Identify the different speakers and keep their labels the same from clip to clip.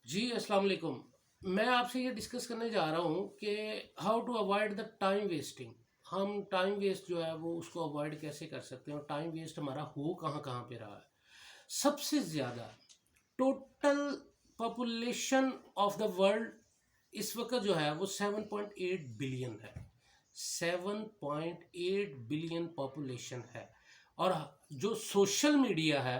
Speaker 1: जी अस्सलाम वालेकुम। मैं आपसे ये डिस्कस करने जा रहा हूँ कि how to avoid the time wasting. हम टाइम वेस्ट जो है वो उसको अवॉइड कैसे कर सकते हैं और टाइम वेस्ट हमारा हो कहाँ कहाँ पे रहा है। सबसे ज़्यादा total population of the world इस वक्त जो है वो 7.8 बिलियन है। 7.8 बिलियन पॉपुलेशन है। और जो सोशल मीडिया है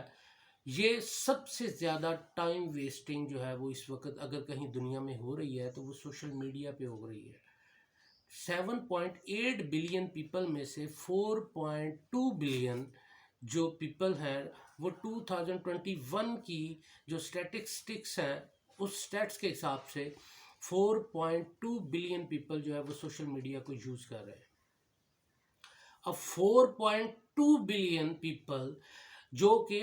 Speaker 1: ये सबसे ज़्यादा टाइम वेस्टिंग जो है वो इस वक्त अगर कहीं दुनिया में हो रही है तो वो सोशल मीडिया पे हो रही है। 7.8 बिलियन पीपल में से 4.2 बिलियन जो पीपल हैं वो 2021 की जो स्टैटिस्टिक्स हैं उस स्टैट्स के हिसाब से 4.2 बिलियन पीपल जो है वो सोशल मीडिया को यूज़ कर रहे हैं। अब 4.2 बिलियन पीपल जो कि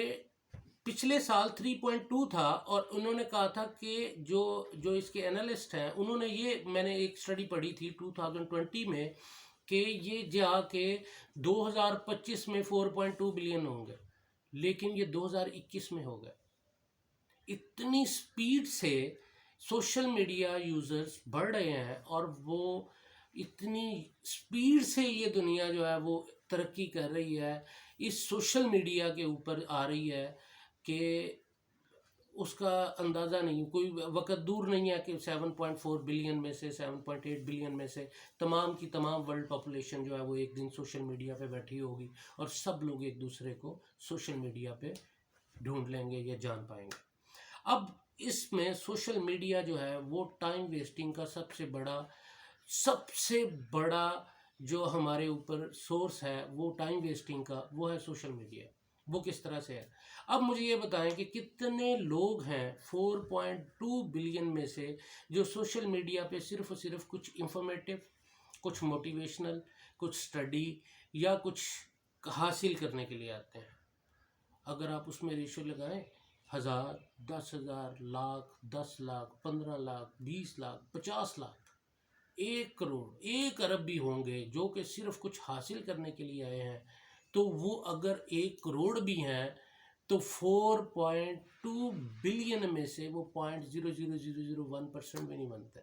Speaker 1: पिछले साल 3.2 था और उन्होंने कहा था कि जो जो इसके एनालिस्ट हैं उन्होंने ये मैंने एक स्टडी पढ़ी थी 2020 में कि ये जाके 2025 में 4.2 बिलियन होंगे, लेकिन ये 2021 में हो गए। इतनी स्पीड से सोशल मीडिया यूज़र्स बढ़ रहे हैं और वो इतनी स्पीड से ये दुनिया जो है वो तरक्की कर रही है, इस सोशल मीडिया के ऊपर आ रही है कि उसका अंदाज़ा नहीं, कोई वक़्त दूर नहीं है कि 7.4 बिलियन में से 7.8 बिलियन में से तमाम की तमाम वर्ल्ड पॉपुलेशन जो है वो एक दिन सोशल मीडिया पे बैठी होगी और सब लोग एक दूसरे को सोशल मीडिया पे ढूंढ लेंगे या जान पाएंगे। अब इसमें सोशल मीडिया जो है वो टाइम वेस्टिंग का सबसे बड़ा जो हमारे ऊपर सोर्स है वो टाइम वेस्टिंग का वो है सोशल मीडिया। वो किस तरह से है, अब मुझे ये बताएं कि कितने लोग हैं 4.2 बिलियन में से जो सोशल मीडिया पे सिर्फ और सिर्फ कुछ इंफॉर्मेटिव, कुछ मोटिवेशनल, कुछ स्टडी या कुछ हासिल करने के लिए आते हैं। अगर आप उसमें रेशो लगाएं 1000, 10,000, लाख, 10 लाख, 15 लाख, 20 लाख, 50 लाख, 1 करोड़, 1 अरब भी होंगे जो कि सिर्फ कुछ हासिल करने के लिए आए हैं, तो वो अगर 1 करोड़ भी हैं तो 4.2 बिलियन में से वो 0.00001% भी नहीं बनता,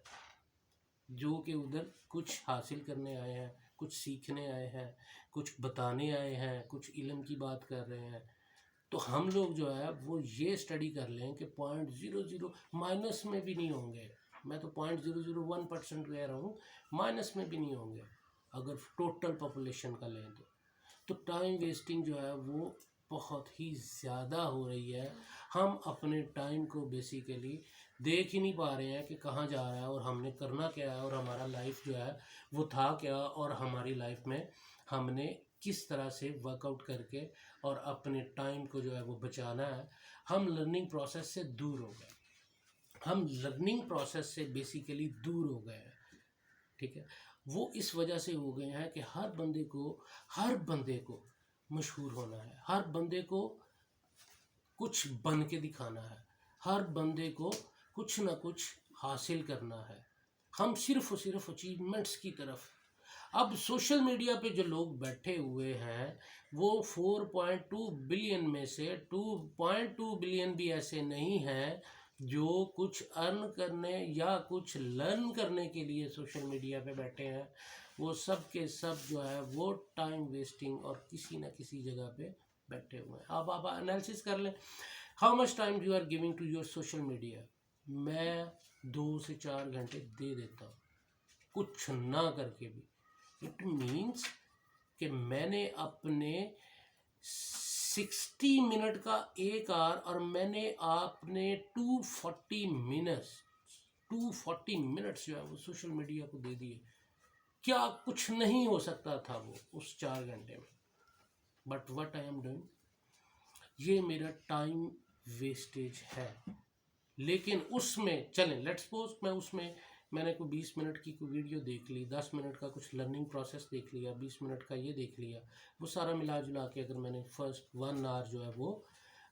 Speaker 1: जो कि उधर कुछ हासिल करने आए हैं, कुछ सीखने आए हैं, कुछ बताने आए हैं, कुछ इल्म की बात कर रहे हैं। तो हम लोग जो है वो ये स्टडी कर लें कि 0.00 माइनस में भी नहीं होंगे। मैं तो 0.001% कह रहा हूँ, माइनस में भी नहीं होंगे अगर टोटल पॉपुलेशन का लें तो टाइम वेस्टिंग जो है वो बहुत ही ज़्यादा हो रही है। हम अपने टाइम को बेसिकली देख ही नहीं पा रहे हैं कि कहाँ जा रहा है और हमने करना क्या है और हमारा लाइफ जो है वो था क्या और हमारी लाइफ में हमने किस तरह से वर्कआउट करके और अपने टाइम को जो है वो बचाना है। हम लर्निंग प्रोसेस से दूर हो गए, हम लर्निंग प्रोसेस से बेसिकली दूर हो गए हैं। ठीक है, वो इस वजह से हो गए हैं कि हर बंदे को मशहूर होना है, हर बंदे को कुछ बन के दिखाना है, हर बंदे को कुछ ना कुछ हासिल करना है। हम सिर्फ और सिर्फ अचीवमेंट्स की तरफ। अब सोशल मीडिया पे जो लोग बैठे हुए हैं वो 4.2 बिलियन में से 2.2 बिलियन भी ऐसे नहीं हैं जो कुछ अर्न करने या कुछ लर्न करने के लिए सोशल मीडिया पे बैठे हैं। वो सब के सब जो है वो टाइम वेस्टिंग और किसी न किसी जगह पे बैठे हुए हैं। अब आप एनालिसिस कर लें, how much time you are giving to your social media. मैं 2 से 4 घंटे दे देता हूँ कुछ ना करके भी। इट मीन्स कि मैंने अपने 60 मिनट का एक आवर और मैंने आपने 240 मिनट्स जो है वो सोशल मीडिया को दे दिए। क्या कुछ नहीं हो सकता था वो उस 4 घंटे में? But what I am doing, ये मेरा टाइम वेस्टेज है। लेकिन उसमें चलें, लेट्स सपोज मैंने कोई 20 मिनट की कोई वीडियो देख ली, 10 मिनट का कुछ लर्निंग प्रोसेस देख लिया, 20 मिनट का ये देख लिया, वो सारा मिला जुला के अगर मैंने फर्स्ट 1 आवर जो है वो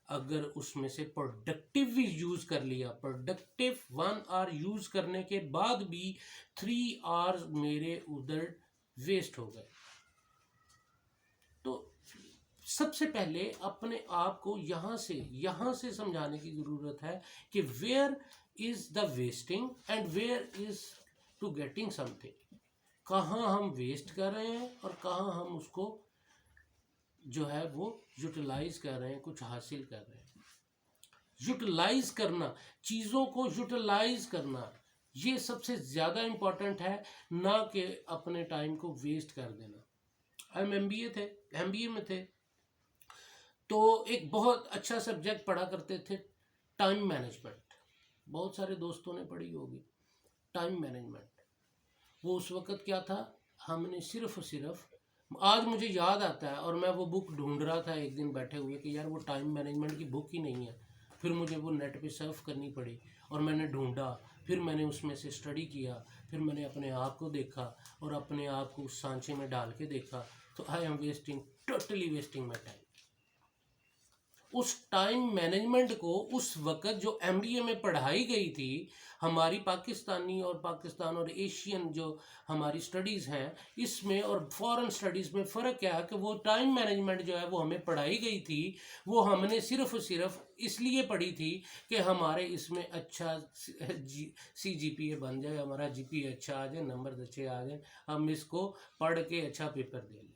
Speaker 1: अगर उसमें से प्रोडक्टिव भी यूज़ कर लिया, प्रोडक्टिव 1 आवर यूज़ करने के बाद भी 3 आवर्स मेरे उधर वेस्ट हो गए। तो सबसे पहले अपने आप को यहाँ से समझाने की ज़रूरत है कि where is the wasting and where is to getting something. कहाँ हम वेस्ट कर रहे हैं और कहाँ हम उसको जो है वो यूटिलाइज कर रहे हैं, कुछ हासिल कर रहे हैं। यूटिलाइज करना, चीज़ों को यूटिलाइज करना, ये सबसे ज़्यादा इम्पॉर्टेंट है, ना कि अपने टाइम को वेस्ट कर देना। हम एमबीए में थे तो एक बहुत अच्छा सब्जेक्ट पढ़ा करते थे, टाइम मैनेजमेंट। बहुत सारे दोस्तों ने पढ़ी होगी टाइम मैनेजमेंट। वो उस वक़्त क्या था, हमने सिर्फ और सिर्फ, आज मुझे याद आता है और मैं वो बुक ढूंढ रहा था एक दिन बैठे हुए कि यार वो टाइम मैनेजमेंट की बुक ही नहीं है। फिर मुझे वो नेट पे सर्फ करनी पड़ी और मैंने ढूंढा, फिर मैंने उसमें से स्टडी किया, फिर मैंने अपने आप को देखा और अपने आप को उस सांचे में डाल के देखा, तो I am wasting, totally wasting my time. उस टाइम मैनेजमेंट को उस वक़्त जो एमबीए में पढ़ाई गई थी, हमारी पाकिस्तानी और पाकिस्तान और एशियन जो हमारी स्टडीज़ हैं, इसमें और फॉरेन स्टडीज़ में फ़र्क क्या है कि वो टाइम मैनेजमेंट जो है वो हमें पढ़ाई गई थी, वो हमने सिर्फ इसलिए पढ़ी थी कि हमारे इसमें अच्छा CGPA बन जाए, हमारा GPA अच्छा आ जाए, नंबर अच्छे आ जाए, हम इसको पढ़ के अच्छा पेपर दे लें।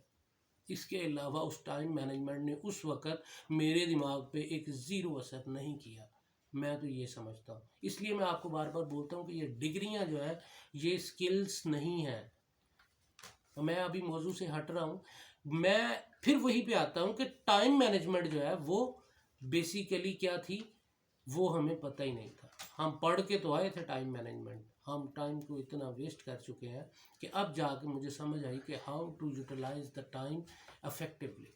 Speaker 1: इसके अलावा उस टाइम मैनेजमेंट ने उस वक़्त मेरे दिमाग पे एक ज़ीरो असर नहीं किया। मैं तो ये समझता हूँ, इसलिए मैं आपको बार बार बोलता हूँ कि ये डिग्रियाँ जो है ये स्किल्स नहीं है। मैं अभी मौजू से हट रहा हूँ, मैं फिर वहीं पे आता हूँ कि टाइम मैनेजमेंट जो है वो बेसिकली क्या थी, वो हमें पता ही नहीं था। हम पढ़ के तो आए थे टाइम मैनेजमेंट, हम टाइम को इतना वेस्ट कर चुके हैं कि अब जाके मुझे समझ आई कि how to utilise the time effectively.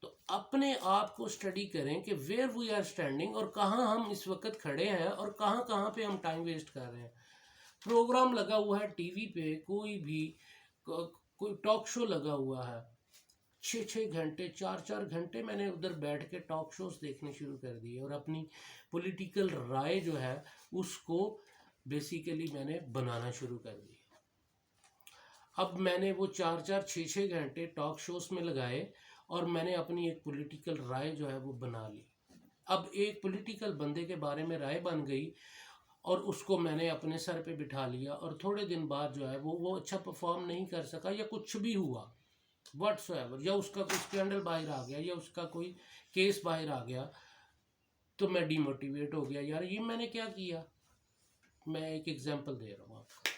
Speaker 1: तो अपने आप को स्टडी करें कि वेयर वी आर स्टैंडिंग और कहाँ हम इस वक्त खड़े हैं और कहाँ कहाँ पे हम टाइम वेस्ट कर रहे हैं। प्रोग्राम लगा हुआ है टीवी पे, कोई टॉक शो लगा हुआ है, 6-6 घंटे 4-4 घंटे मैंने उधर बैठ के टॉक शोज देखने शुरू कर दिए और अपनी पॉलिटिकल राय जो है उसको बेसिकली मैंने बनाना शुरू कर दिया। अब मैंने वो 4-4 6-6 घंटे टॉक शोज में लगाए और मैंने अपनी एक पॉलिटिकल राय जो है वो बना ली। अब एक पॉलिटिकल बंदे के बारे में राय बन गई और उसको मैंने अपने सर पे बिठा लिया और थोड़े दिन बाद जो है वो अच्छा परफॉर्म नहीं कर सका या कुछ भी हुआ व्हाट्सएवर, या उसका कोई स्कैंडल बाहर आ गया या उसका कोई केस बाहर आ गया, तो मैं डिमोटिवेट हो गया, यार ये मैंने क्या किया। मैं एक एग्जांपल दे रहा हूँ आपको।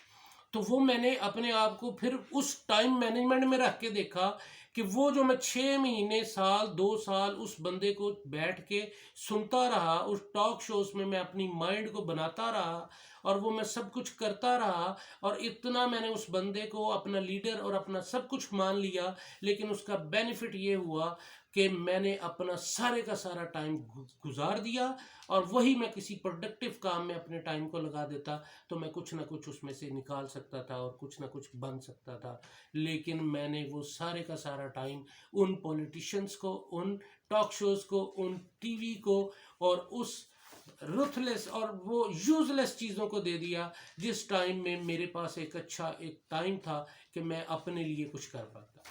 Speaker 1: तो वो मैंने अपने आप को फिर उस टाइम मैनेजमेंट में रख के देखा कि वो जो मैं 6 महीने साल 2 साल उस बंदे को बैठ के सुनता रहा, उस टॉक शोज में मैं अपनी माइंड को बनाता रहा और वो मैं सब कुछ करता रहा और इतना मैंने उस बंदे को अपना लीडर और अपना सब कुछ मान लिया, लेकिन उसका बेनिफिट ये हुआ कि मैंने अपना सारे का सारा टाइम गुजार दिया और वही मैं किसी प्रोडक्टिव काम में अपने टाइम को लगा देता तो मैं कुछ ना कुछ उसमें से निकाल सकता था और कुछ ना कुछ बन सकता था। लेकिन मैंने वो सारे का सारा टाइम उन पॉलिटिशियंस को, उन टॉक शोज को, उन टीवी को और उस रुथलेस और वो यूजलेस चीज़ों को दे दिया जिस टाइम में मेरे पास एक टाइम था कि मैं अपने लिए कुछ कर पाता।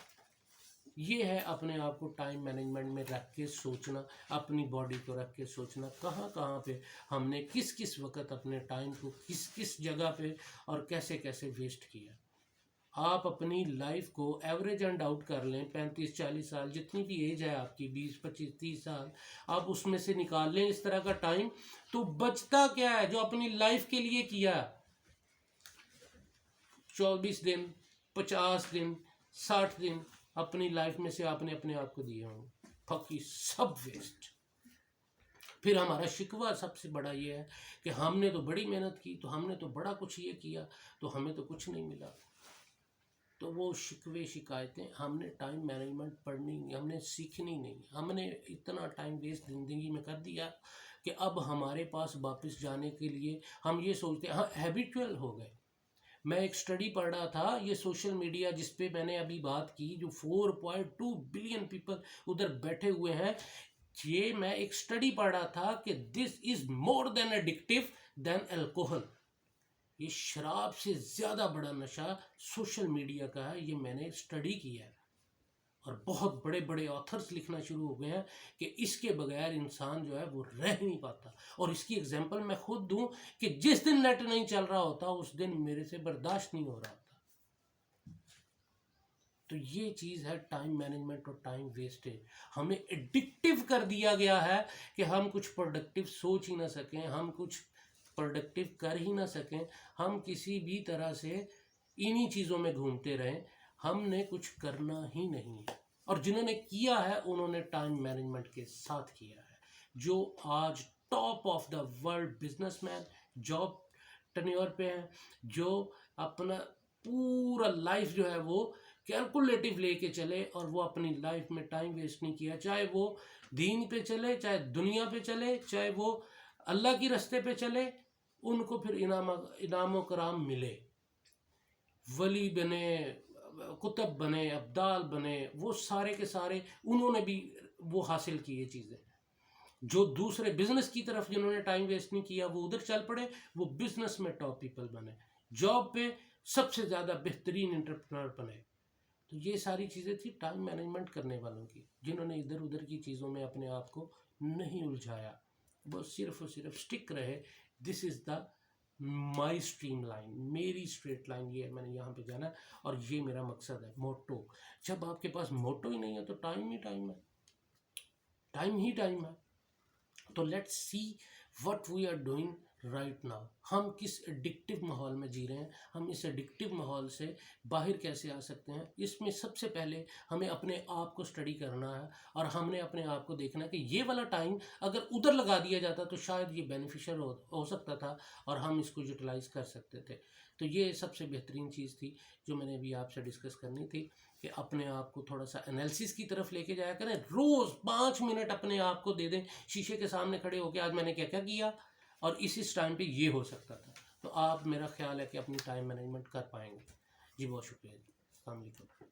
Speaker 1: ये है अपने आप को टाइम मैनेजमेंट में रख के सोचना, अपनी बॉडी को रख के सोचना कहाँ कहाँ पे हमने किस किस वक्त अपने टाइम को किस किस जगह पे और कैसे कैसे वेस्ट किया। आप अपनी लाइफ को एवरेज एंड आउट कर लें, 35-40 साल जितनी भी एज है आपकी, 20-25-30 साल आप उसमें से निकाल लें इस तरह का टाइम, तो बचता क्या है जो अपनी लाइफ के लिए किया। 24 दिन, 50 दिन, 60 दिन अपनी लाइफ में से आपने अपने आप को दिए होंगे, बाकी सब वेस्ट। फिर हमारा शिकवा सबसे बड़ा ये है कि हमने तो बड़ी मेहनत की, तो हमने तो बड़ा कुछ ये किया, तो हमें तो कुछ नहीं मिला। तो वो शिकवे शिकायतें, हमने टाइम मैनेजमेंट पढ़नी नहीं, हमने सीखनी नहीं, हमने इतना टाइम वेस्ट ज़िंदगी में कर दिया कि अब हमारे पास वापस जाने के लिए हम ये सोचते हैं, हाँ हैबिचुअल हो गए। मैं एक स्टडी पढ़ रहा था, ये सोशल मीडिया जिस पे मैंने अभी बात की, जो 4.2 बिलियन पीपल उधर बैठे हुए हैं, ये मैं एक स्टडी पढ़ रहा था कि this is more than addictive than alcohol. ये शराब से ज़्यादा बड़ा नशा सोशल मीडिया का है, ये मैंने स्टडी किया है। और बहुत बड़े बड़े ऑथर्स लिखना शुरू हो गए हैं कि इसके बगैर इंसान जो है वो रह ही नहीं पाता। और इसकी एग्जांपल मैं खुद दूं कि जिस दिन नेट नहीं चल रहा होता उस दिन मेरे से बर्दाश्त नहीं हो रहा होता। तो ये चीज़ है टाइम मैनेजमेंट और टाइम वेस्टेज। हमें एडिक्टिव कर दिया गया है कि हम कुछ प्रोडक्टिव सोच ही ना सकें, हम कुछ प्रोडक्टिव कर ही ना सकें, हम किसी भी तरह से इन्हीं चीज़ों में घूमते रहें, हमने कुछ करना ही नहीं है। और जिन्होंने किया है उन्होंने टाइम मैनेजमेंट के साथ किया है। जो आज top of the world businessman job tenure पे हैं, जो अपना पूरा लाइफ जो है वो कैलकुलेटिव लेके चले और वो अपनी लाइफ में टाइम वेस्ट नहीं किया, चाहे वो दीन पे चले, चाहे दुनिया पे चले, चाहे वो अल्लाह की रास्ते पे चले, उनको फिर इनाम कराम मिले, वली बने, कुतुब बने, अब्दाल बने, वो सारे के सारे उन्होंने भी वो हासिल की ये चीज़ें। जो दूसरे बिजनेस की तरफ जिन्होंने टाइम वेस्ट नहीं किया वो उधर चल पड़े, वो बिजनेस में टॉप पीपल बने, जॉब पे सबसे ज़्यादा बेहतरीन एंटरप्रेन्योर बने। तो ये सारी चीज़ें थी टाइम मैनेजमेंट करने वालों की, जिन्होंने इधर उधर की चीज़ों में अपने आप को नहीं उलझाया, वो सिर्फ और सिर्फ स्टिक रहे। This is the my stream line, मेरी स्ट्रेट लाइन ये है, मैंने यहाँ पे जाना है और ये मेरा मकसद है, मोटो। जब आपके पास मोटो ही नहीं है तो टाइम ही टाइम है, टाइम ही टाइम है। तो let's see what we are doing right now. हम किस एडिक्टिव माहौल में जी रहे हैं, हम इस एडिक्टिव माहौल से बाहर कैसे आ सकते हैं। इसमें सबसे पहले हमें अपने आप को स्टडी करना है और हमने अपने आप को देखना है कि ये वाला टाइम अगर उधर लगा दिया जाता तो शायद ये बेनिफिशियल हो सकता था और हम इसको यूटिलाइज कर सकते थे। तो ये सबसे बेहतरीन चीज़ थी जो मैंने अभी आपसे डिस्कस करनी थी कि अपने आप को थोड़ा सा एनालिसिस की तरफ लेके जाया करें। रोज़ 5 मिनट अपने आप को दे दें, शीशे के सामने खड़े होकर आज मैंने क्या क्या किया और इस टाइम पे ये हो सकता था। तो आप, मेरा ख्याल है कि अपनी टाइम मैनेजमेंट कर पाएंगे। जी बहुत शुक्रिया जी, अस्सलाम वालेकुम।